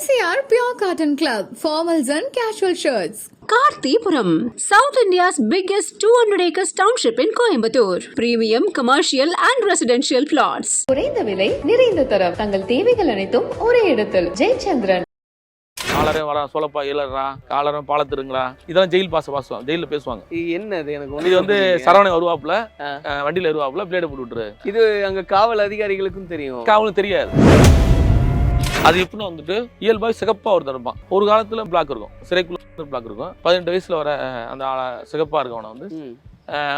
MCR Pure Cotton Club, formals and casual shirts. Karthipuram, South India's biggest 200 acres township in Coimbatore. Premium commercial and residential plots. குறைந்த விலை நிறைந்த தரம் தங்கள் தேவைகள் அனைத்தும் ஒரே இடத்தில் ஜெயச்சந்திரன். காலரே வரா சோழப்பா இளறா காலரும் பாலத்திருங்களா இதெல்லாம் ஜெயில் பாசம் ஜெயில பேசுவாங்க. என்னது எனக்கு இது வந்து சரவணன் வருவாப்புல வண்டியில வருவாப்புல பிளேட போட்டு விட்டுரு. இது அங்க காவல் அதிகாரிகளுக்கும் தெரியும், காவலும் தெரியாது. அது எப்படின்னு வந்துட்டு இயல்பாக சிகப்பா ஒருத்தர் இருப்பான். ஒரு காலத்துல பிளாக் இருக்கும், சிறைக்குள்ள பிளாக் இருக்கும். 18 வயசுல வர அந்த சிகப்பா இருக்கவனை வந்து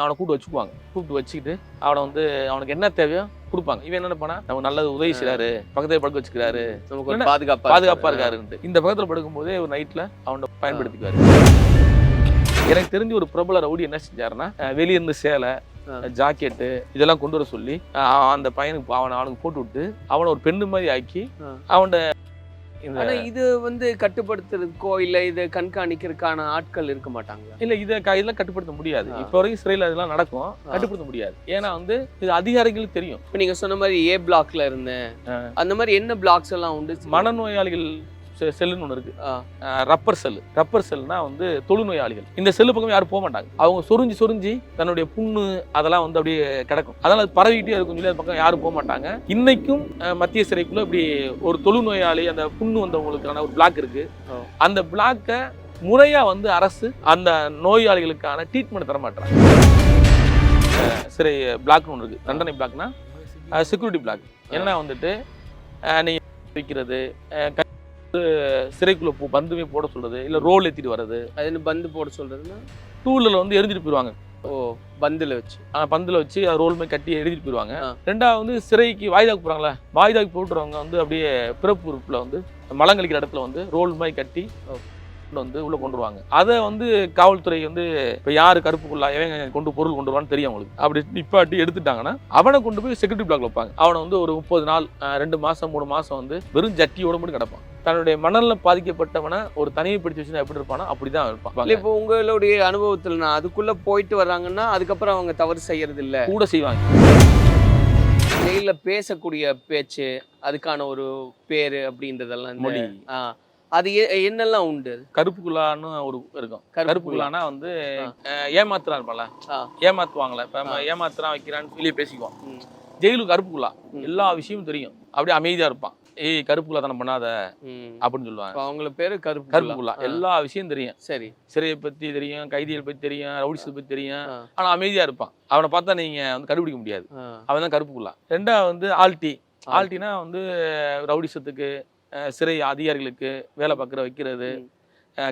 அவனை கூப்பிட்டு வச்சுக்கிட்டு அவனை வந்து அவனுக்கு என்ன தேவையோ கொடுப்பாங்க. இவன் என்ன பண்ணா நமக்கு நல்லது உதவி செய்யறாரு, பக்கத்துல படுக்க வச்சுக்கிறாரு, நமக்கு பாதுகாப்பா இருக்காருன்ட்டு இந்த பக்கத்துல படுக்கும் போதே ஒரு நைட்ல அவனை பயன்படுத்திக்குவாரு. எனக்கு தெரிஞ்சு ஒரு பிரபல ரவுடி என்ன செஞ்சாருன்னா, வெளியிருந்து சேலை ஜாக்கெட்டு இதெல்லாம் கொண்டு வர சொல்லி அந்த பையனுக்கு அவனுக்கு போட்டு விட்டு அவனை ஒரு பெண்ணு மாதிரி ஆக்கி அவனோட இது வந்து கட்டுப்படுத்துறதுக்கோ இல்ல இதை கண்காணிக்கிறதுக்கான ஆட்கள் இருக்க மாட்டாங்க. இல்ல இதெல்லாம் கட்டுப்படுத்த முடியாது. இப்ப வரைக்கும் சிறையில் இதெல்லாம் நடக்கும், கட்டுப்படுத்த முடியாது. ஏன்னா வந்து இது அதிகாரிகளுக்கு தெரியும். இப்ப நீங்க சொன்ன மாதிரி ஏ பிளாக்ல இருந்தேன், அந்த மாதிரி என்ன பிளாக்ஸ் எல்லாம் உண்டு? மனநோயாளிகள் செல்லுன்னு ஒன்று இருக்கு, ரப்பர் செல்னா வந்து தொழுநோயாளிகள். இந்த செல்லு பக்கம் யாரும் போக மாட்டாங்க. அவங்க சொரிஞ்சு தன்னுடைய புண்ணு அதெல்லாம் வந்து அப்படியே கிடக்கும். அதனால அது பரவிட்டே இருக்கும் சொல்லி அது பக்கம் யாரும் போக மாட்டாங்க. இன்னைக்கும் மத்திய சிறைக்குள்ள இப்படி ஒரு தொழுநோயாளி அந்த புண்ணு வந்தவங்களுக்கான ஒரு பிளாக் இருக்கு. அந்த பிளாக்கை முறையா வந்து அரசு அந்த நோயாளிகளுக்கான ட்ரீட்மெண்ட் தர மாட்டாங்க. சிறை பிளாக்னு ஒன்று இருக்கு, தண்டனை பிளாக்னா செக்யூரிட்டி பிளாக். என்ன வந்துட்டு நீங்க வைக்கிறது, சிறைக்குள்ள பந்துமே போட சொல்றது, இல்ல ரோல் ஏத்திட்டு வர்றது. அது பந்து போட சொல்றதுன்னா டூலர்ல வந்து எரிஞ்சிட்டு போயிருவாங்க. பந்துல வச்சு ரோல் மாதிரி கட்டி எழுதிட்டு போயிருவாங்க. ரெண்டாவது வந்து சிறைக்கு வாய்தாக்கு போறாங்களா, வாய்தாக்கு போட்டுறவங்க வந்து அப்படியே பிறப்பு உறுப்புல வந்து மலங்கழிக்கிற இடத்துல வந்து ரோல் மாதிரி கட்டி வந்து உள்ள கொண்டு வருவாங்க. அதை வந்து காவல்துறை வந்து இப்ப யாரு கருப்புக்குள்ளா எவன் பொருள் கொண்டு வருவான்னு தெரியும் அவங்களுக்கு. அப்படி நிப்பாட்டி எடுத்துட்டாங்கன்னா அவனை கொண்டு போய் செக்யூரிட்டி பிளாக்ல வைப்பாங்க. அவனை வந்து ஒரு 30 நாள் 2 மாசம் 3 மாசம் வந்து வெறும் ஜட்டியோட மட்டும் கிடப்பான். தன்னுடைய மணல்ல பாதிக்கப்பட்டவனை ஒரு தனிமைப்படுத்தி வச்சு எப்படி இருப்பானோ அப்படிதான் இருப்பான். இப்போ உங்களுடைய அனுபவத்துல அதுக்குள்ள போயிட்டு வர்றாங்கன்னா அதுக்கப்புறம் அவங்க தவறு செய்யறது இல்ல, கூட செய்வாங்க. ஜெயில பேசக்கூடிய பேச்சு, அதுக்கான ஒரு பேரு அப்படின்றதெல்லாம் மொழி, அது என்னெல்லாம் உண்டு? கருப்புக்குள்ளான்னு ஒரு இருக்கும். கருப்புக்குள்ளானா வந்து ஏமாத்துறான் இருப்பான்ல, ஏமாத்துவாங்களே. இப்ப ஏமாத்துறான் வைக்கிறான்னு வெளியே பேசிக்குவான். ஜெயிலுக்கு கருப்புக்குள்ளா எல்லா விஷயமும் தெரியும், அப்படியே அமைதியா இருப்பான். கருப்புக்குள்ளா தானே பண்ணாத அப்படின்னு சொல்லுவாங்க. அவங்களுக்கு பேரு கருப்புக்குள்ளா. எல்லா விஷயம் தெரியும். சரி, சிறையை பத்தி தெரியும், கைதிகள் பத்தி தெரியும், ரவுடிஸ் பத்தி தெரியும். ஆனா அமைதியா இருப்பான். அவனை பார்த்தா நீங்க வந்து கண்டுபிடிக்க முடியாது. அவன் தான் கருப்புக்குள்ளா. ரெண்டாவது வந்து ஆல்டினா வந்து ரவுடிசத்துக்கு சிறை அதிகாரிகளுக்கு வேலை பார்க்குற வைக்கிறது,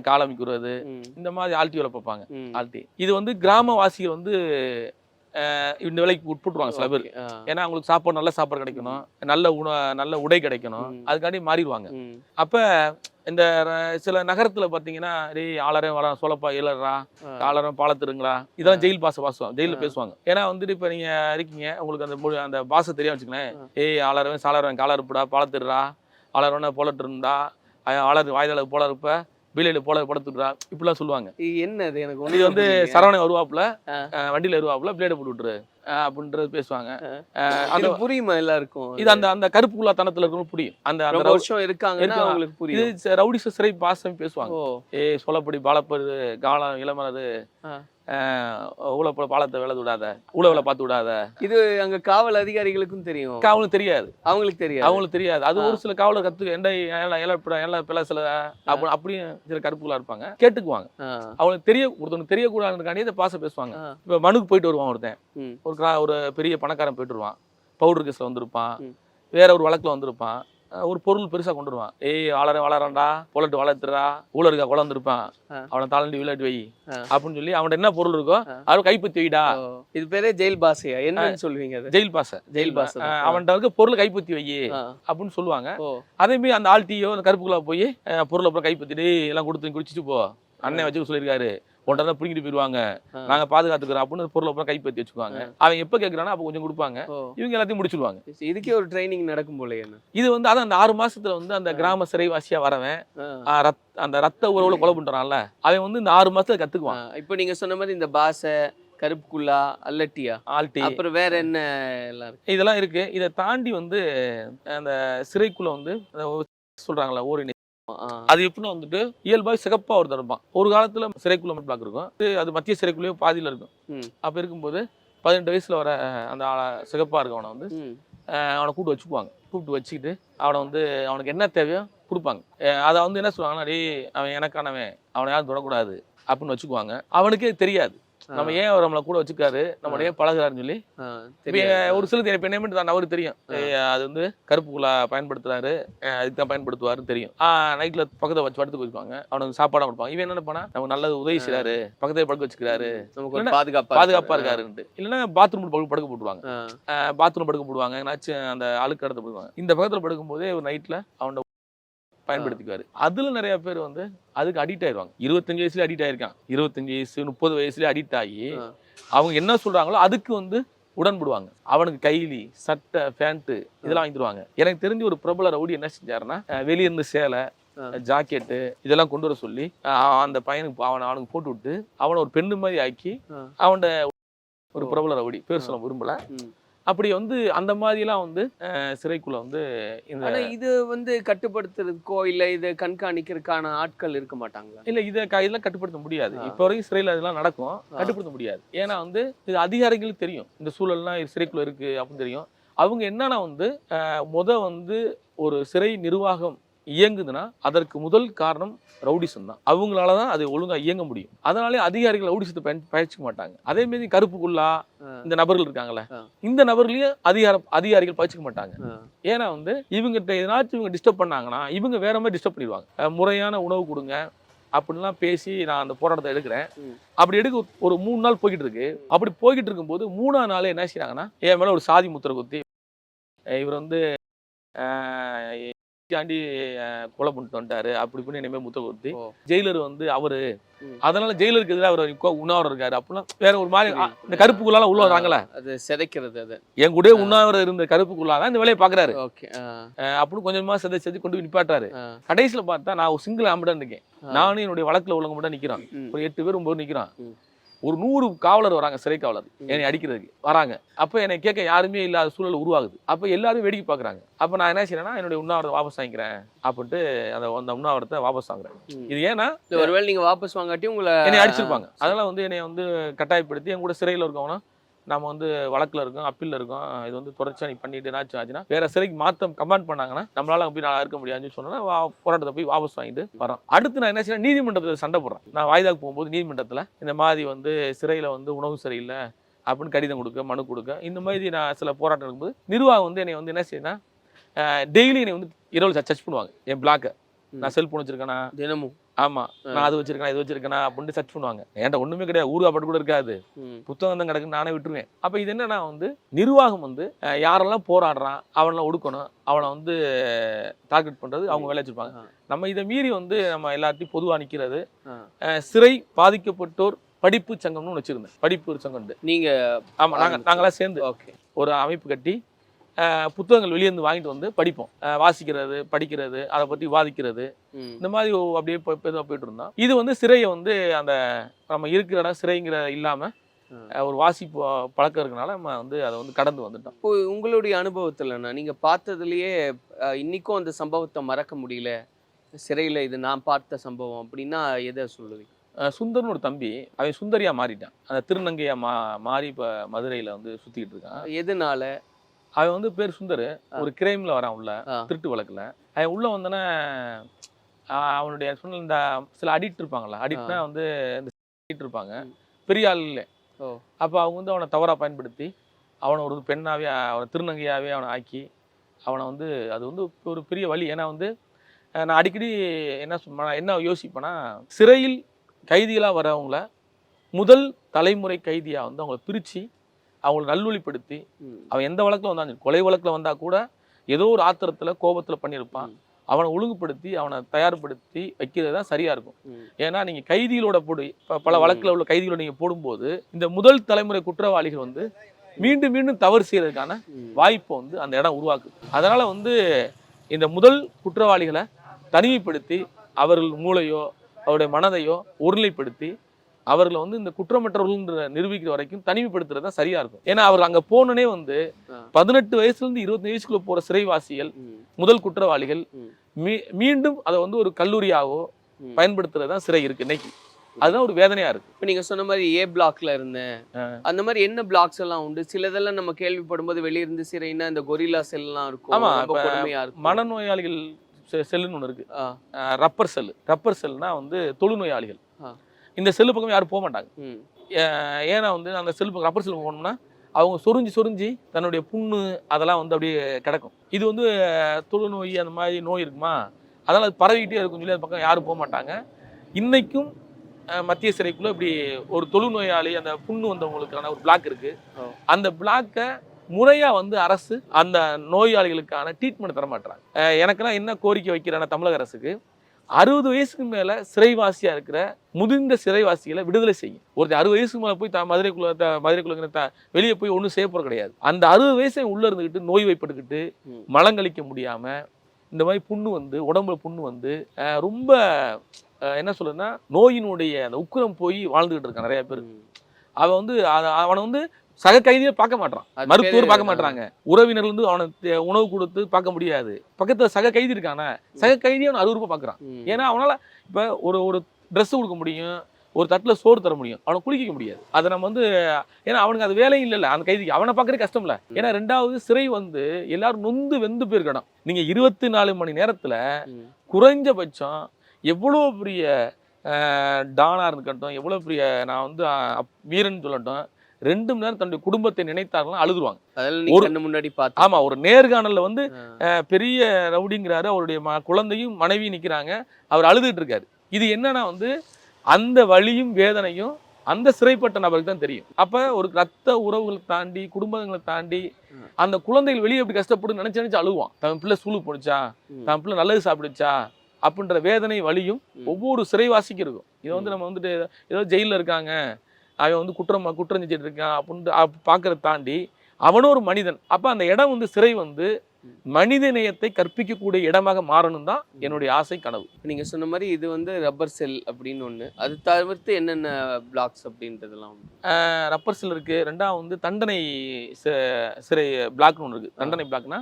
காலமிக்கிறது, இந்த மாதிரி ஆல்டி வேலை பார்ப்பாங்க. ஆல்டி இது வந்து கிராமவாசிகள் வந்து இந்த வேலைக்கு உட்பட்டுருவாங்க சில பேர். ஏன்னா அவங்களுக்கு சாப்பாடு, நல்ல சாப்பாடு கிடைக்கணும், நல்ல உடை கிடைக்கணும், அதுக்காண்டி மாறிடுவாங்க. அப்ப இந்த சில நகரத்துல பாத்தீங்கன்னா ஆளரே வரா சோழப்பா இளறா காலரும் பாலத்திருங்களா இதெல்லாம் ஜெயில் பாசம் ஜெயில பேசுவாங்க. ஏன்னா வந்துட்டு இப்ப நீங்க இருக்கீங்க, உங்களுக்கு அந்த பாச தெரியும் வச்சுக்கலேன். ஆளரவன் சாளரவன் காலருப்புடா பாலத்திடுறா, ஆளரவன போலட்டு இருந்தா ஆளர் வாய்தாளர் போல இருப்ப பிள்ளையில போல படுத்துடுறா, இப்படிலாம் சொல்லுவாங்க. என்னது எனக்கு இது வந்து சரவணன் வருவாப்புல வண்டியில வருவாப்புல பிளேட போட்டு விட்டுரு அப்படின்றது பேசுவாங்க. அது புரியுமா எல்லாருக்கும்? இது அந்த கருப்புக்குள்ளா தனத்துல இருக்கணும் புரியும். அந்த வருஷம் இருக்காங்க, இது ரவுடி சிறை பாசம் பேசுவாங்க. சொல்லப்படி பாலப்பரு காலம் இளமனது ஊழப்பட பாலத்தை விளது விடாத, ஊழலை பார்த்து விடாத. இது அங்க காவல் அதிகாரிகளுக்கும் தெரியும், காவலும் தெரியாது. அவங்களுக்கு தெரியாது. அது ஒரு சில காவலர் கத்துக்க அப்படியும் சில கருப்புகளா இருப்பாங்க, கேட்டுக்குவாங்க. அவங்களுக்கு தெரியக்கூடாதுக்காண்டி இதை பாச பேசுவாங்க. இப்ப மனுக்கு போயிட்டு வருவான் ஒருத்தன், ஒரு பெரிய பணக்காரன் போயிட்டு வருவான், பவுடர் கேஸ்ல வந்திருப்பான், வேற ஒரு வழக்குல வந்திருப்பான், ஒரு பொருள் பெருசா கொண்டு வருவான். வளரான்டா பொலட்டு வளர்த்துறா ஊழலுக்கா குழந்திருப்பான், அவனை தாளண்டி விளையாட்டு வை அப்படின்னு சொல்லி அவன் என்ன பொருள் இருக்கோ அவன் கைப்பற்றி வைடா. இது பேரே ஜெயில் பாசையா என்னன்னு சொல்லுவீங்க? ஜெயில் பாச அவன்கிட்ட இருக்க பொருளை கைப்பற்றி வை அப்படின்னு சொல்லுவாங்க. அதே மாதிரி அந்த ஆள்டியோ அந்த கருப்புக்குள்ளா போய் பொருளை அப்புறம் கைப்பற்றிட்டு எல்லாம் கொடுத்து குடிச்சிட்டு போ அண்ணன் வச்சு சொல்லியிருக்காரு, ஒன்றா பிடிக்கிட்டு போயிருவாங்க, நாங்க பாதுகாத்துக்கிறோம் அப்படின்னு பொருளை அப்புறம் கைப்பற்றி வச்சுக்குவாங்க. அவங்க எப்ப கேட்கறானோ அப்ப கொஞ்சம் கொடுப்பாங்க, இவங்க எல்லாத்தையும் முடிச்சிடுவாங்க. இதுக்கே ஒரு ட்ரைனிங் நடக்கும் போல. இது வந்து அதான் அந்த 6 மாசத்துல வந்து அந்த கிராம சிறைவாசியா வரவன் அந்த ரத்த உறவுல கொலை பண்றான்ல, அவன் வந்து இந்த 6 மாசத்துல கத்துக்குவான். இப்ப நீங்க சொன்ன மாதிரி இந்த பாச கருப்புக்குள்ளா அல்லட்டியா ஆல்டி அப்புறம் வேற என்ன எல்லாம் இருக்கு? இதெல்லாம் இருக்கு. இதை தாண்டி வந்து அந்த சிறைக்குள்ள வந்து சொல்றாங்களா ஓரினை அது எப்படின்னா வந்துட்டு இயல்பாக சிகப்பா ஒருத்தர் இருப்பான். ஒரு காலத்துல சிறைக்குள்ள பிளாக் இருக்கும், அது மத்திய சிறைக்குள்ளேயே பாதியில இருக்கும். அப்ப இருக்கும்போது 18 வயசுல வர அந்த சிகப்பா இருக்கவனை வந்து அவனை கூப்பிட்டு வச்சுக்கிட்டு அவனை வந்து அவனுக்கு என்ன தேவையோ கொடுப்பாங்க. அதை வந்து என்ன சொல்லுவாங்கன்னா, டேய் அவன் எனக்கானவன், அவனை யாரும் தொடக்கூடாது அப்படின்னு வச்சுக்குவாங்க. அவனுக்கே தெரியாது நம்ம ஏன் அவர் நம்மளை கூட வச்சுக்காரு, நம்ம ஏன் பழகுறாருன்னு சொல்லி. ஒரு சிலது எனக்கு என்ன தான் அவருக்கு தெரியும், அது வந்து கருப்புக்குள்ளா பயன்படுத்துறாரு, இதுக்கு தான் பயன்படுத்துவாருன்னு தெரியும். நைட்ல பக்கத்தை வச்சு படுத்து போயிருப்பாங்க, அவனுக்கு சாப்பாடு கொடுப்பாங்க. இவன் என்ன பண்ணா நமக்கு நல்லது உதவி செய்யறாரு, பக்கத்தை படுக்க வச்சுக்கிறாரு, பாதுகாப்பா இருக்காருன்ட்டு. இல்லைன்னா பாத்ரூம் படுக்க போட்டுருவாங்க. பாத்ரூம் படுக்க போடுவாங்க, ஏன்னாச்சும் அந்த அழுக்கு இடத்த போடுவாங்க. இந்த பக்கத்துல படுக்கும் போதே ஒரு நைட்ல அவனோட பயன்படுத்திக்குவாரு. அதுல நிறைய பேர் வந்து அதுக்கு அடிக்ட் ஆயிடுவாங்க. 25 வயசுல அடிக்ட் ஆயிருக்கான், 25 வயசு 30 வயசுல அடிக்ட் ஆகி அவங்க என்ன சொல்றாங்களோ அதுக்கு வந்து உடன்படுவாங்க. அவனுக்கு கைலி, சட்டை, பேண்ட் இதெல்லாம் வாங்கிடுவாங்க. எனக்கு தெரிஞ்ச ஒரு பிரபல ரவுடி என்ன செஞ்சாருன்னா, வெளியிருந்து சேலை, ஜாக்கெட்டு இதெல்லாம் கொண்டு வர சொல்லி அந்த பையனுக்கு அவனுக்கு போட்டு விட்டு அவனை ஒரு பெண்ணு மாதிரி ஆக்கி அவனோட ஒரு பிரபல ரவுடி, பேர் சொல்ல விரும்பல, அப்படி வந்து அந்த மாதிரிலாம் வந்து சிறைக்குள்ள வந்து இது வந்து கட்டுப்படுத்துறதுக்கோ இல்ல இதை கண்காணிக்கிறதுக்கான ஆட்கள் இருக்க மாட்டாங்களா? இல்ல இதெல்லாம் கட்டுப்படுத்த முடியாது. இப்ப வரைக்கும் சிறையில இதெல்லாம் நடக்கும், கட்டுப்படுத்த முடியாது. ஏன்னா வந்து இது அதிகாரிகளுக்கு தெரியும் இந்த சூழல்லாம் சிறைக்குள்ள இருக்கு அப்படின்னு தெரியும். அவங்க என்னன்னா வந்து வந்து ஒரு சிறை நிர்வாகம் இயங்குதுன்னா அதற்கு முதல் காரணம் ரவுடிசம் தான். அவங்களாலதான் அது ஒழுங்கா இயங்க முடியும். அதனாலே அதிகாரிகள் ரவுடிசத்தை பயிற்சிக்க மாட்டாங்க. அதே மாதிரி கருப்புக்குள்ளா இந்த நபர்கள் இருக்காங்கல்ல, இந்த நபர்களையும் அதிகாரிகள் பயிற்சிக்க மாட்டாங்க. ஏன்னா வந்து இவங்கிட்ட எதனாச்சும் இவங்க டிஸ்டர்ப் பண்ணாங்கன்னா இவங்க வேற மாதிரி டிஸ்டர்ப் பண்ணிடுவாங்க. முறையான உணவு கொடுங்க அப்படின்லாம் பேசி நான் அந்த போராட்டத்தை எடுக்கிறேன். அப்படி எடுக்க ஒரு 3 நாள் போய்கிட்டு இருக்கு. அப்படி போய்கிட்டு இருக்கும்போது 3ஆம் நாளே என்ன செய்யறாங்கன்னா, என் மேல ஒரு சாதி முத்திரை குத்தி இவர் வந்து தாண்டி கொலை பண்ணிட்டு வந்துட்டாரு அப்படி இப்படின்னு இனிமே முத்த கொடுத்து ஜெயிலர் வந்து அவரு, அதனால ஜெயிலருக்கு எதிராக அவர் உண்ணாவிரம் இருக்காரு அப்படின்னா வேற ஒரு மாதிரி இந்த கருப்புக்குள்ளால உள்ள வராங்களே அது சிதைக்கிறது. அது என் கூட உண்ணாவிரம் இருந்த கருப்புக்குள்ளாதான் இந்த வேலையை பாக்குறாரு. அப்படின்னு கொஞ்சமா செஞ்சு கொண்டு போய் நிப்பாட்டாரு. கடைசியில பார்த்தா நான் ஒரு சிங்கிள் ஆம்புடன் இருக்கேன், நானும் என்னுடைய வழக்குல உள்ளவங்க மட்டும் நிக்கிறான். ஒரு 8 பேர் 9 பேர் நிக்கிறான். ஒரு 100 காவலர் வராங்க, சிறை காவலர் என்னை அடிக்கிறதுக்கு வராங்க. அப்ப என்னை கேட்க யாருமே இல்லாத சூழல் உருவாகுது. அப்ப எல்லாரும் வேடிக்கை பாக்குறாங்க. அப்ப நான் என்ன செய்யறேன்னா, என்னுடைய உண்ணாவிரத்தை வாபஸ் வாங்கிக்கிறேன் அப்படின்ட்டு அந்த உண்ணாவிரத்தை வாபஸ் வாங்குறேன். இது ஏன்னா ஒருவேளை நீங்க வாபஸ் வாங்காட்டி உங்களை என்னை அடிச்சிருப்பாங்க. அதெல்லாம் வந்து என்னை வந்து கட்டாயப்படுத்தி என் கூட சிறையில் இருக்கவனா நம்ம வந்து வழக்குல இருக்கோம், அப்பீல்ல இருக்கோம், இது வந்து தொடர்ச்சியா நீ பண்ணிட்டு என்னாச்சும் ஆச்சுன்னா வேற சிறைக்கு மாத்தம் கமாண்ட் பண்ணாங்கன்னா நம்மளால போய் நல்லா இருக்க முடியாதுன்னு சொன்னா போராட்டத்தை போய் வாபஸ் வாங்கிட்டு வரோம். அடுத்து நான் என்ன செய்யறேன், நீதிமன்றத்தில் சண்டை போடுறேன். நான் வாய்தாக்கு போகும்போது நீதிமன்றத்துல இந்த மாதிரி வந்து சிறையில வந்து உணவு சரியில்லை அப்படின்னு கடிதம் கொடுக்க, மனு கொடுக்க, இந்த மாதிரி நான் சில போராட்டம் இருக்கும்போது நிர்வாகம் வந்து என்னை வந்து என்ன செய்யணும், டெய்லி என்னை வந்து இரவு சர்ச் பண்ணுவாங்க. என் பிளாக்கை நான் செல்போன் வச்சிருக்கேனா தினமும், ஆமா நான் அது வச்சிருக்கேன் இது வச்சிருக்கேனா அப்படின்னு சர்ச் பண்ணுவாங்க. என்கிட்ட ஒண்ணுமே கிடையாது, ஊருகாப்பட்டு கூட இருக்காது, புத்தகம் தான் கிடக்குன்னு நானே விட்டுருவேன். அப்ப இது என்னன்னா வந்து நிர்வாகம் வந்து யாரெல்லாம் போராடுறான் அவனை ஒடுக்கணும், அவனை வந்து டார்கெட் பண்றது அவங்க வேலை வச்சிருப்பாங்க. நம்ம இதை மீறி வந்து நம்ம எல்லாத்தையும் பொதுவா நிக்கிறது. சிறை பாதிக்கப்பட்டோர் படிப்பு சங்கம்னு வச்சிருந்தேன், படிப்பு சங்கம் நீங்க. ஆமா நாங்களாம் சேர்ந்து ஒரு அமைப்பு கட்டி புத்தகங்கள் வெளியேந்து வாங்கிட்டு வந்து படிப்போம், வாசிக்கிறது, படிக்கிறது, அதை பத்தி விவாதிக்கிறது, இந்த மாதிரி அப்படியே போயிட்டு இருந்தோம். இது வந்து சிறையை வந்து அந்த நம்ம இருக்கிற இடம் சிறைங்கிற இல்லாம ஒரு வாசிப்பு பழக்கம் இருக்கனால நம்ம வந்து அதை வந்து கடந்து வந்துட்டோம். இப்போ உங்களுடைய அனுபவத்துலன்னா நீங்க பார்த்ததுலயே இன்னைக்கும் அந்த சம்பவத்தை மறக்க முடியல, சிறையில இது நான் பார்த்த சம்பவம் அப்படின்னா எதை சொல்லுவீங்க? சுந்தர்னு ஒரு தம்பி, அவன் சுந்தரியா மாறிட்டான். அந்த திருநங்கையா மாறி இப்ப மதுரையில வந்து சுத்திக்கிட்டு இருக்கான். எதனால? அவன் வந்து பேர் சுந்தர், ஒரு கிரைம்ல வரான் உள்ள, திருட்டு வழக்குல. அவன் உள்ள வந்தோன்னா அவனுடைய சொன்ன இந்த சில அடிக்ட் இருப்பாங்களா, அடிக்ட்னா வந்து இந்த இருப்பாங்க பெரிய ஆள் இல்லை. அப்போ அவங்க வந்து அவனை தவறாக பயன்படுத்தி அவனை ஒரு பெண்ணாவே அவனை திருநங்கையாவே அவனை ஆக்கி அவனை வந்து அது வந்து ஒரு பெரிய வழி. ஏன்னா வந்து நான் அடிக்கடி என்ன யோசிப்பேன்னா, சிறையில் கைதிகளாக வரவங்கள முதல் தலைமுறை கைதியாக வந்து அவங்கள பிரித்து அவங்களை நல்வழிப்படுத்தி, அவன் எந்த வழக்கில் வந்தாலும் கொலை வழக்கில் வந்தால் கூட ஏதோ ஒரு ஆத்திரத்தில் கோபத்தில் பண்ணியிருப்பான், அவனை ஒழுங்குபடுத்தி அவனை தயார்படுத்தி வைக்கிறது தான் சரியாக இருக்கும். ஏன்னா நீங்கள் கைதிகளோட பல வழக்கில் உள்ள கைதிகளோட நீங்கள் போடும்போது இந்த முதல் தலைமுறை குற்றவாளிகள் வந்து மீண்டும் மீண்டும் தவறு செய்யறதுக்கான வாய்ப்பை வந்து அந்த இடம் உருவாக்குது. அதனால் வந்து இந்த முதல் குற்றவாளிகளை தனிமைப்படுத்தி அவர்கள் மூளையோ அவருடைய மனதையோ ஒருநிலைப்படுத்தி அவர்களை வந்து இந்த குற்றமற்றவர்கள் நிரூபிக்கிற வரைக்கும் தனிமைப்படுத்துறது தான் சரியா இருக்கும். ஏன்னா அவர் அங்க போனனே வந்து 18 வயசுல இருந்து 25 வயசுக்குள்ள போற சிறைவாசிகள் முதல் குற்றவாளிகள் மீண்டும் அதை வந்து ஒரு கல்லூரியாவோ பயன்படுத்துறது தான் சிறை இருக்கு இன்னைக்கு. அதுதான் ஒரு வேதனையா இருக்கு. இப்போ நீங்க சொன்ன மாதிரி ஏ பிளாக்ல இருந்தேன், அந்த மாதிரி என்ன பிளாக்ஸ் எல்லாம் உண்டு? சிலதெல்லாம் நம்ம கேள்விப்படும் போது வெளியிருந்து சிறைன்னா இந்த கொரில்லா செல்லாம் இருக்கும். ஆமா, ரொம்ப கொடுமையா இருக்கும். மனநோயாளிகள் செல்லுன்னு ஒன்று இருக்கு. ரப்பர் செல்னா வந்து தொழுநோயாளிகள். இந்த செல்லு பக்கம் யாரும் போக மாட்டாங்க. ஏன்னா வந்து அந்த செல்லு பக்கம் ரப்பர் செல்லு போனோம்னா அவங்க சொரிஞ்சு தன்னுடைய புண்ணு அதெல்லாம் வந்து அப்படியே கிடக்கும். இது வந்து தொழுநோய் அந்த மாதிரி நோய் இருக்குமா, அதனால அது பரவிக்கிட்டே இருக்கும் சொல்லி அந்த பக்கம் யாரும் போக மாட்டாங்க. இன்னைக்கும் மத்திய சிறைக்குள்ள இப்படி ஒரு தொழுநோயாளி அந்த புண்ணு வந்தவங்களுக்கான ஒரு பிளாக் இருக்கு. அந்த பிளாக்கை முறையா வந்து அரசு அந்த நோயாளிகளுக்கான ட்ரீட்மெண்ட் தர மாட்டாங்க. எனக்கெல்லாம் என்ன கோரிக்கை வைக்கிறேன்னா தமிழக அரசுக்கு 60 வயசுக்கு மேல சிறைவாசியா இருக்கிற முதிர்ந்த சிறைவாசிகளை விடுதலை செய்யும். ஒருத்தர் 60 வயசுக்கு மேல போய் மதுரைக்குள்ள வெளியே போய் ஒன்றும் செய்ய போறது கிடையாது. அந்த 60 வயசை உள்ள இருந்துக்கிட்டு நோய் வைப்பட்டுக்கிட்டு மலங்கழிக்க முடியாம இந்த மாதிரி புண்ணு வந்து உடம்புல புண்ணு வந்து ரொம்ப என்ன சொல்றதுன்னா நோயினுடைய அந்த உக்கிரம் போய் வாழ்ந்துகிட்டு இருக்கான் நிறைய பேர். அவன் வந்து அவனை வந்து சக கைதியை பார்க்க மாட்டான், மருத்துவர் பார்க்க மாட்டாங்க, உறவினர்கள் வந்து அவனுக்கு உணவு கொடுத்து பார்க்க முடியாது. பக்கத்துல சக கைதி இருக்கான சக கைதியை அவன் 60 ரூபாய் பார்க்குறான். ஏன்னா அவனால இப்ப ஒரு ட்ரெஸ் கொடுக்க முடியும், ஒரு தட்டில் சோறு தர முடியும், அவனை குளிக்க முடியாது. அதை நம்ம வந்து ஏன்னா அவனுக்கு அது வேலையும் இல்லைல்ல அந்த கைதிக்கு, அவனை பார்க்கறே கஷ்டம் இல்லை. ஏன்னா 2வது சிறை வந்து எல்லாரும் நொந்து வெந்து போயிருக்கணும். நீங்க 24 மணி நேரத்துல குறைஞ்சபட்சம் எவ்வளோ பெரிய டானா இருக்கட்டும், எவ்வளோ பெரிய நான் வந்து வீரன் சொல்லட்டும், 2 மணி நேரம் தன்னுடைய குடும்பத்தை நினைத்தார்கள் அழுதுருவாங்க. முன்னாடி ஆமா, ஒரு நேர்காணல்ல வந்து பெரிய ரவுடிங்கிறாரு, அவருடைய குழந்தையும் மனைவியும் நிக்கிறாங்க, அவர் அழுதுட்டு இருக்காரு. இது என்னன்னா வந்து அந்த வலியும் வேதனையும் அந்த சிறைப்பட்ட நபருக்கு தான் தெரியும். அப்ப ஒரு ரத்த உறவுகளை தாண்டி குடும்பங்களை தாண்டி அந்த குழந்தைகள் வெளியே எப்படி கஷ்டப்படும் நினைச்சு அழுவான். தன் பிள்ளை ஸ்கூலுக்கு போடுச்சா, தன் பிள்ளை நல்லது சாப்பிடுச்சா அப்படின்ற வேதனை வலியும் ஒவ்வொரு சிறைவாசிக்கும் இருக்கும். இதை வந்து நம்ம வந்துட்டு ஏதோ ஜெயிலில் இருக்காங்க, அவன் வந்து குற்றம் செஞ்சுட்டு இருக்கான் அப்படின்ட்டு பார்க்கறத தாண்டி அவனும் ஒரு மனிதன். அப்போ அந்த இடம் வந்து சிறை வந்து மனித நேயத்தை கற்பிக்கக்கூடிய இடமாக மாறணும் தான் என்னுடைய ஆசை கனவு. நீங்க சொன்ன மாதிரி இது வந்து ரப்பர் செல் அப்படின்னு ஒன்று, அது தவிர்த்து என்னென்ன பிளாக்ஸ் அப்படின்றதெல்லாம் ரப்பர் செல் இருக்கு. 2வது வந்து தண்டனை சிறை பிளாக்னு ஒன்று இருக்கு. தண்டனை பிளாக்னா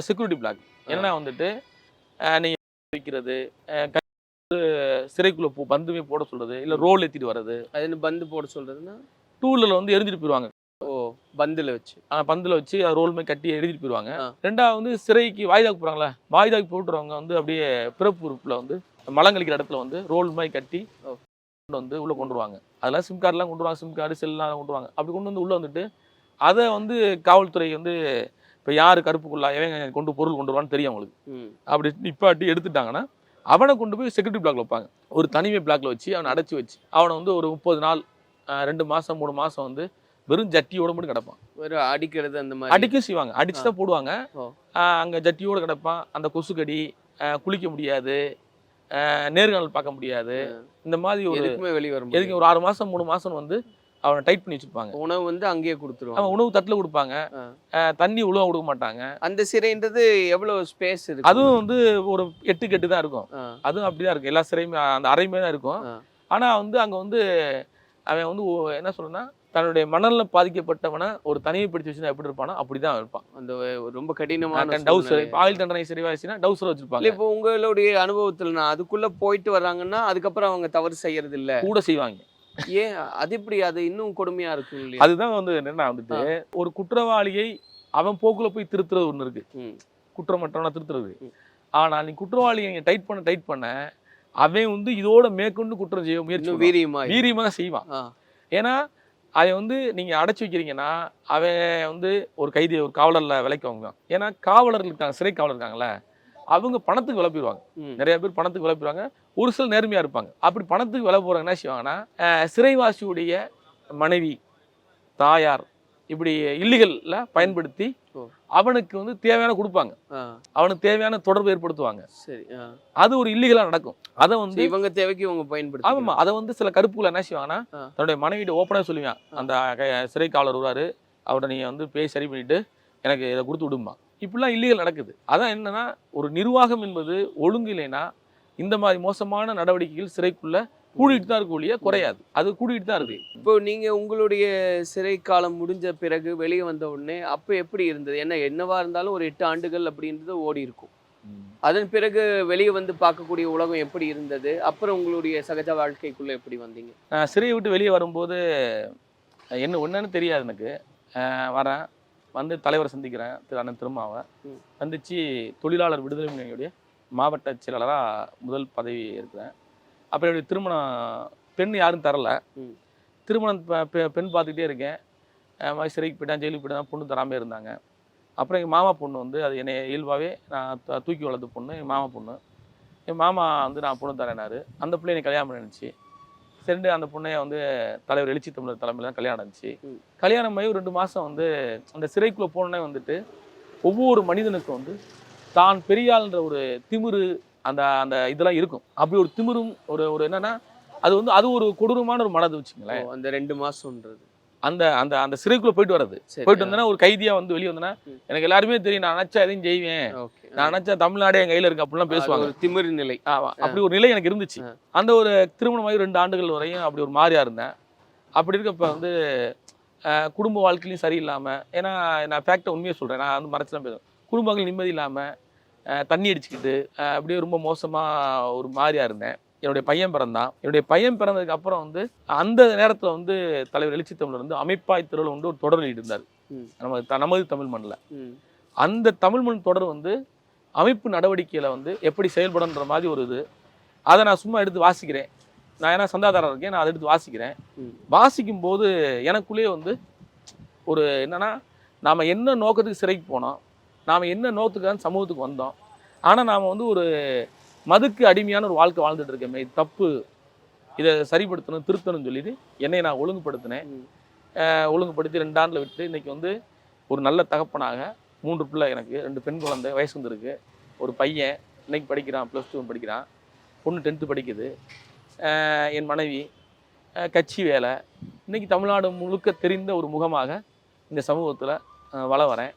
செக்யூரிட்டி பிளாக். என்னன்னா வந்துட்டு நீங்க வைக்கிறது, சிறைக்குள்ள பந்துமே போட சொல்றது, இல்ல ரோல் ஏத்திட்டு வர்றது. அது பந்து போட சொல்றதுன்னா டூலர்ல வந்து எரிஞ்சிட்டு போயிருவாங்க. பந்துல வச்சு ரோல் மாதிரி கட்டி எழுதிட்டு போயிருவாங்க. 2வது வந்து சிறைக்கு வாய்தாக்கு போறாங்களா, வாய்தாக்கு போட்டுறவங்க வந்து அப்படியே பிறப்பு உறுப்புல வந்து மலங்கழிக்கிற இடத்துல வந்து ரோல் மாதிரி கட்டி வந்து உள்ள கொண்டு வருவாங்க. அதெல்லாம் சிம் கார்டுலாம் கொண்டு வருவாங்க, சிம் கார்டு செல்லாம் கொண்டு வருவாங்க. அப்படி கொண்டு வந்து உள்ள வந்துட்டு அதை வந்து காவல்துறை வந்து இப்போ யாரு கருப்புக்குள்ளா எவன் பொருள் கொண்டு வருவான்னு தெரியும் அவங்களுக்கு. அப்படி நிப்பாட்டி எடுத்துட்டாங்கன்னா அவனை கொண்டு போய் செக்யூரிட்டி பிளாக்ல வைப்பாங்க. ஒரு தனிமை பிளாக்ல வச்சு அவனை அடைச்சி வச்சு அவனை வந்து ஒரு 30 நாள் 2 மாசம் 3 மாசம் வந்து வெறும் ஜட்டியோட மட்டும் கிடப்பான். வெறும் அடிக்கிறது அந்த மாதிரி அடிக்க செய்வாங்க, அடிச்சு தான் போடுவாங்க. அங்க ஜட்டியோட கிடப்பான். அந்த கொசுக்கடி, குளிக்க முடியாது, நேர்காணல் பார்க்க முடியாது. இந்த மாதிரி ஒரு வெளியே வரும். எதுக்கு ஒரு 6 மாசம் 3 மாசம் வந்து அவனை டைட் பண்ணி வச்சிருப்பாங்க. உணவு வந்து அங்கேயே கொடுத்துருவாங்க. அவன் உணவு தட்டுல கொடுப்பாங்க, தண்ணி உழவ கொடுக்க மாட்டாங்க. அந்த சிறைன்றது எவ்வளவு ஸ்பேஸ் இருக்கு? அதுவும் வந்து ஒரு 8x8 தான் இருக்கும். அதுவும் அப்படிதான் இருக்கும். எல்லா சிறையுமே அந்த அறையுமே தான் இருக்கும். ஆனா வந்து அங்க வந்து அவன் வந்து என்ன சொல்றேன்னா தன்னுடைய மணல்ல பாதிக்கப்பட்டவனை ஒரு தனிமைப்படுத்தி வச்சுன்னா எப்படி இருப்பானோ அப்படிதான் இருப்பான். அந்த ரொம்ப கடினமான டவுசர், ஆயுள் தண்டனை சிறைவாசினா டவுசர் வச்சிருப்பாங்க. இப்போ உங்களுடைய அனுபவத்துல நான் அதுக்குள்ள போயிட்டு வர்றாங்கன்னா அதுக்கப்புறம் அவங்க தவறு செய்யறது இல்ல கூட செய்வாங்க. ஏன் அது எப்படி? அது இன்னும் கொடுமையா இருக்கும் இல்லையா? அதுதான் வந்து என்னன்னா வந்துட்டு ஒரு குற்றவாளியை அவன் போக்குல போய் திருத்துறது ஒண்ணு இருக்கு, குற்றமற்றவனா திருத்துறது. ஆனா நீ குற்றவாளியை நீங்க டைட் பண்ண அவன் வந்து இதோட மேற்கொண்டு குற்றம் செய்ய முயற்சி வீரியமா செய்வான். ஏன்னா அவன் வந்து நீங்க அடைச்சி வைக்கிறீங்கன்னா அவன் வந்து ஒரு கைதியை ஒரு காவலர்ல விலைக்கு வாங்குவான். ஏன்னா காவலர்கள் இருக்காங்க, சிறை காவலர் இருக்காங்களே, அவங்க பணத்துக்கு விலை போயிடுவாங்க. நிறைய பேர் பணத்துக்கு விலை போயிடுவாங்க, ஒரு சில நேர்மையா இருப்பாங்க. அப்படி பணத்துக்கு விலை போறாங்க என்ன செய்வாங்கன்னா சிறைவாசியுடைய மனைவி, தாயார் இப்படி இல்லீகல்ல பயன்படுத்தி அவனுக்கு வந்து தேவையான கொடுப்பாங்க, அவனுக்கு தேவையான தொடர்பு ஏற்படுத்துவாங்க. சரி, அது ஒரு இல்லீகலா நடக்கும். அதை வந்து இவங்க தேவைக்கு இவங்க பயன்படுத்தி. ஆமா, அதை வந்து சில கருப்புகளை என்ன செய்வாங்கன்னா தன்னுடைய மனைவிட்ட ஓப்பனா சொல்லுவான். அந்த சிறை காவலர் வருவாரு, அவரை நீங்க வந்து பேசி சரி பண்ணிட்டு எனக்கு இதை கொடுத்து விடுமா. இப்படிலாம் இல்லீகல் நடக்குது. அதான் என்னன்னா ஒரு நிர்வாகம் என்பது ஒழுங்கு இல்லைன்னா இந்த மாதிரி மோசமான நடவடிக்கைகள் சிறைக்குள்ள கூடிட்டு தான் இருக்கு ஒழிய குறையாது. அது கூடிட்டு தான் இருக்கு. இப்போ நீங்க உங்களுடைய சிறை காலம் முடிஞ்ச பிறகு வெளியே வந்த உடனே அப்போ எப்படி இருந்தது? ஏன்னா என்னவா இருந்தாலும் ஒரு 8 ஆண்டுகள் அப்படின்றது ஓடி இருக்கும். அதன் பிறகு வெளியே வந்து பார்க்கக்கூடிய உலகம் எப்படி இருந்தது? அப்புறம் உங்களுடைய சகஜ வாழ்க்கைக்குள்ள எப்படி வந்தீங்க? நான் சிறையை விட்டு வெளியே வரும்போது ஒன்றுன்னு தெரியாது எனக்கு. வரேன், வந்து தலைவரை சந்திக்கிறேன், திரு அண்ணன் திருமாவை சந்திச்சு தொழிலாளர் விடுதலை முன்னணியுடைய மாவட்ட செயலாளராக முதல் பதவி இருக்கிறேன். அப்போ என்னுடைய திருமணம் பெண் யாரும் தரல. திருமணம் பெண் பார்த்துக்கிட்டே இருக்கேன். சிறைக்கு போயிட்டேன், ஜெயிலுக்கு போயிட்டேன், பொண்ணு தராமல் இருந்தாங்க. அப்புறம் எங்கள் மாமா பொண்ணு வந்து அது என்னை இயல்பாகவே நான் தூக்கி வளர்த்த பொண்ணு என் மாமா பொண்ணு. என் மாமா வந்து நான் பொண்ணு தரேனாரு. அந்த பிள்ளை என்னை கல்யாணம் பண்ணிச்சு. சரிண்டு அந்த பொண்ணைய வந்து தலைவர் எழுச்சி தமிழர் தலைமையில் தான் கல்யாணம் ஆச்சு. கல்யாணம் ஆகி ஒரு 2 மாதம் வந்து அந்த சிறைக்குள்ளே போனே வந்துட்டு ஒவ்வொரு மனிதனுக்கும் வந்து தான் பெரியாள்ன்ற ஒரு திமிரு அந்த அந்த இதெல்லாம் இருக்கும். அப்படி ஒரு திமிரும் ஒரு என்னன்னா அது ஒரு கொடூரமான ஒரு மனது வச்சுங்களேன். அந்த 2 மாசம்ன்றது அந்த அந்த அந்த சிறைக்குள்ள போயிட்டு வர்றது. போயிட்டு வந்தேன்னா ஒரு கைதியா வந்து வெளியே வந்தேன்னா எனக்கு எல்லாருமே தெரியும், நான் நினைச்சா எதையும் செய்வேன், நான் நினைச்சா தமிழ்நாடே என் கையில இருக்கு அப்படிலாம் பேசுவாங்க. திமிரு நிலை. அப்படி ஒரு நிலை எனக்கு இருந்துச்சு. அந்த ஒரு திருமணமாகி 2 ஆண்டுகள் வரையும் அப்படி ஒரு மாதிரியா இருந்தேன். அப்படி இருக்கப்ப வந்து குடும்ப வாழ்க்கையிலையும் சரியில்லாமல், ஏன்னா நான் ஃபேக்டை உண்மையை சொல்கிறேன், நான் வந்து மறைச்சலாம் பேசுவேன். குடும்பங்கள் நிம்மதி இல்லாமல் தண்ணி அடிச்சுக்கிட்டு அப்படியே ரொம்ப மோசமாக ஒரு மாதிரியா இருந்தேன். என்னுடைய பையன் பிறந்தான். என்னுடைய பையன் பிறந்ததுக்கு அப்புறம் வந்து அந்த நேரத்தில் வந்து தலைவர் எழுச்சி தமிழர் வந்து அமைப்பாய் திருவிழா வந்து ஒரு தொடர் இருந்தார் நமது தமிழ் மண்ணில். அந்த தமிழ் மண் தொடர் வந்து அமைப்பு நடவடிக்கையில் வந்து எப்படி செயல்படுன்ற மாதிரி ஒரு இது. அதை நான் சும்மா எடுத்து வாசிக்கிறேன். நான் ஏன்னா சந்தாதாரர் இருக்கேன், நான் அதை எடுத்து வாசிக்கிறேன். வாசிக்கும் போது எனக்குள்ளேயே வந்து ஒரு என்னன்னா, நாம் என்ன நோக்கத்துக்கு சிறைக்கு போனோம், நாம் என்ன நோக்கத்துக்கான சமூகத்துக்கு வந்தோம், ஆனால் நாம் வந்து ஒரு மதுக்கு அடிமையான ஒரு வாழ்க்கை வாழ்ந்துட்டு இருக்கேன். இது தப்பு, இதை சரிப்படுத்தணும் திருத்தணும்னு சொல்லிட்டு என்னை நான் ஒழுங்குபடுத்தினேன். ஒழுங்குபடுத்தி 2 ஆண்டில் விட்டு இன்னைக்கு வந்து ஒரு நல்ல தகப்பனாக 3 பிள்ளை, எனக்கு 2 பெண் குழந்தை வயசு வந்துருக்கு. ஒரு பையன் இன்னைக்கு படிக்கிறான், +2 படிக்கிறான். பொண்ணு 10th படிக்குது. என் மனைவி கட்சி வேலை. இன்னைக்கு தமிழ்நாடு முழுக்க தெரிந்த ஒரு முகமாக இந்த சமூகத்தில் வள வரேன்.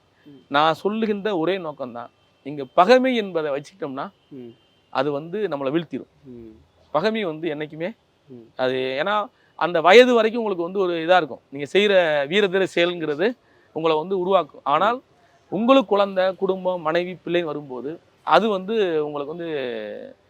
நான் சொல்லுகின்ற ஒரே நோக்கம்தான், இங்கே பகைமை என்பதை வச்சுக்கிட்டோம்னா அது வந்து நம்மளை வீழ்த்திடும். பகைமை வந்து என்றைக்குமே அது, ஏன்னா அந்த வயது வரைக்கும் உங்களுக்கு வந்து ஒரு இதாக இருக்கும், நீங்கள் செய்கிற வீரதீர செயல்ங்கிறது உங்களை வந்து உருவாக்கும். ஆனால் உங்களுக்கு குழந்தை, குடும்பம், மனைவி, பிள்ளைன்னு வரும்போது அது வந்து உங்களுக்கு வந்து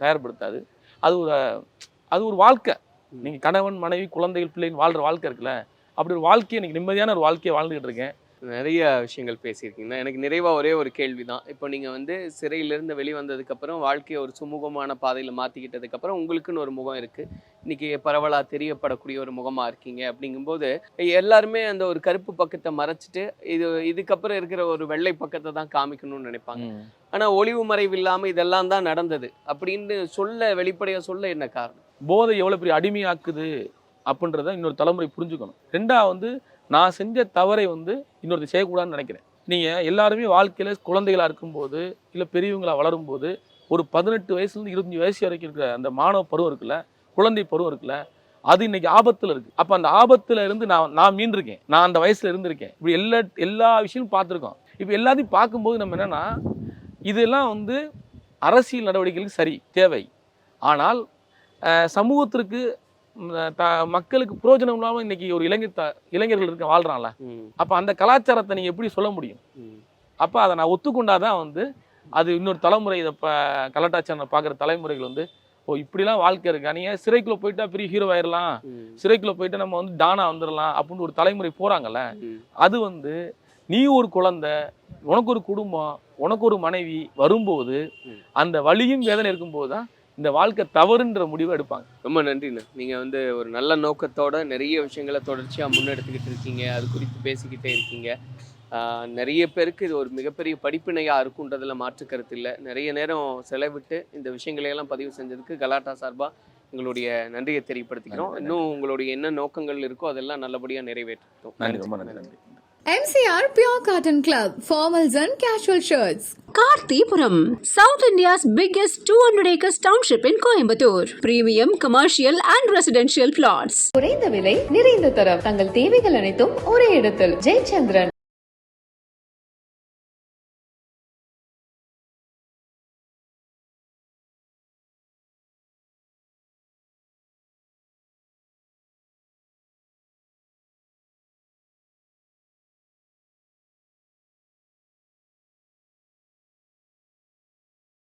தயார்படுத்தாது. அது ஒரு வாழ்க்கை. நீங்கள் கணவன், மனைவி, குழந்தைகள், பிள்ளைன்னு வாழ்கிற வாழ்க்கை இருக்குல்ல, அப்படி ஒரு வாழ்க்கையை இன்னைக்கு நிம்மதியான ஒரு வாழ்க்கையை வாழ்ந்துகிட்டு இருக்கேன். நிறைய விஷயங்கள் பேசியிருக்கீங்க. எனக்கு நிறைவாக ஒரே ஒரு கேள்வி தான். இப்போ நீங்கள் வந்து சிறையிலேருந்து வெளிவந்ததுக்கப்புறம் வாழ்க்கையை ஒரு சுமூகமான பாதையில் மாற்றிக்கிட்டதுக்கப்புறம் உங்களுக்குன்னு ஒரு முகம் இருக்குது, இன்றைக்கி பரவலாக தெரியப்படக்கூடிய ஒரு முகமாக இருக்கீங்க. அப்படிங்கும்போது எல்லாருமே அந்த ஒரு கருப்பு பக்கத்தை மறைச்சிட்டு இதுக்கப்புறம் இருக்கிற ஒரு வெள்ளை பக்கத்தை தான் காமிக்கணும்னு நினைப்பாங்க. ஆனால் ஒளிவு மறைவு இல்லாமல் இதெல்லாம் தான் நடந்தது அப்படின்னு வெளிப்படையாக சொல்ல என்ன காரணம்? போதை எவ்வளோ பெரிய அடிமையாக்குது அப்படின்றத இன்னொரு தலைமுறை புரிஞ்சுக்கணும். 2ஆவது வந்து நான் செஞ்ச தவறை வந்து இன்னொருத்தர் செய்யக்கூடாதுன்னு நினைக்கிறேன். நீங்கள் எல்லாருமே வாழ்க்கையில் குழந்தைகளாக இருக்கும்போது இல்லை பெரியவங்களாக வளரும்போது ஒரு 18 வயசுலேருந்து 25 வயசு வரைக்கும் இருக்கிற அந்த மாணவ பருவம் இருக்குல்ல, குழந்தை பருவம் இருக்குல்ல, அது இன்னைக்கு ஆபத்தில் இருக்குது. அப்போ அந்த ஆபத்தில் இருந்து நான் மீண்டிருக்கேன், நான் அந்த வயசில் இருந்திருக்கேன். இப்படி எல்லா விஷயமும் பார்த்துருக்கோம். இப்போ எல்லாத்தையும் பார்க்கும்போது நம்ம என்னென்னா, இதெல்லாம் வந்து அரசியல் நடவடிக்கைகளுக்கு சரி தேவை, ஆனால் சமூகத்திற்கு மக்களுக்கு பிரயோஜனம் இல்லாமல் இன்னைக்கு ஒரு இளைஞர்கள் வாழ்றான்ல, அப்ப அந்த கலாச்சாரத்தை நீங்க எப்படி சொல்ல முடியும்? அப்ப அதை நான் ஒத்துக்கொண்டாதான் வந்து அது இன்னொரு தலைமுறை இதை கலாட்டா சேனல் பார்க்குற தலைமுறைகள் வந்து ஓ இப்படிலாம் வாழ்க்கை இருக்கா, நீங்க சிறைக்குள்ள போயிட்டா பெரிய ஹீரோ ஆயிடலாம், சிறைக்குள்ள போயிட்டா நம்ம வந்து டானா வந்துடலாம் அப்படின்னு ஒரு தலைமுறை போறாங்கல்ல. அது வந்து நீ ஒரு குழந்தை, உனக்கு ஒரு குடும்பம், உனக்கு ஒரு மனைவி வரும்போது அந்த வலியும் வேதனை இருக்கும்போது தான் இந்த வாழ்க்கை தவறுன்ற முடிவை எடுப்பாங்க. ரொம்ப நன்றிண்ணா. நீங்கள் வந்து ஒரு நல்ல நோக்கத்தோட நிறைய விஷயங்களை தொடர்ச்சியாக முன்னெடுத்துக்கிட்டு இருக்கீங்க, அது குறித்து பேசிக்கிட்டே இருக்கீங்க. நிறைய பேருக்கு இது ஒரு மிகப்பெரிய படிப்பினையாக இருக்குன்றதில் மாற்று கருத்து இல்லை. நிறைய நேரம் செலவிட்டு இந்த விஷயங்களையெல்லாம் பதிவு செஞ்சதுக்கு கலாட்டா சார்பாக எங்களுடைய நன்றியை தெரியப்படுத்திக்கிறோம். இன்னும் உங்களுடைய என்ன நோக்கங்கள் இருக்கோ அதெல்லாம் நல்லபடியாக நிறைவேற்றட்டும். நன்றி, ரொம்ப நன்றி. MCR Pure Cotton Club, formals and casual shirts. Karthipuram, South India's biggest 200 acres township in Coimbatore. Premium, commercial and residential plots. குறைந்த விலை, நிறைந்த தரம், தங்கள் தேவைகள் அனைத்தும் ஒரே இடத்தில். ஜெயச்சந்திரன்.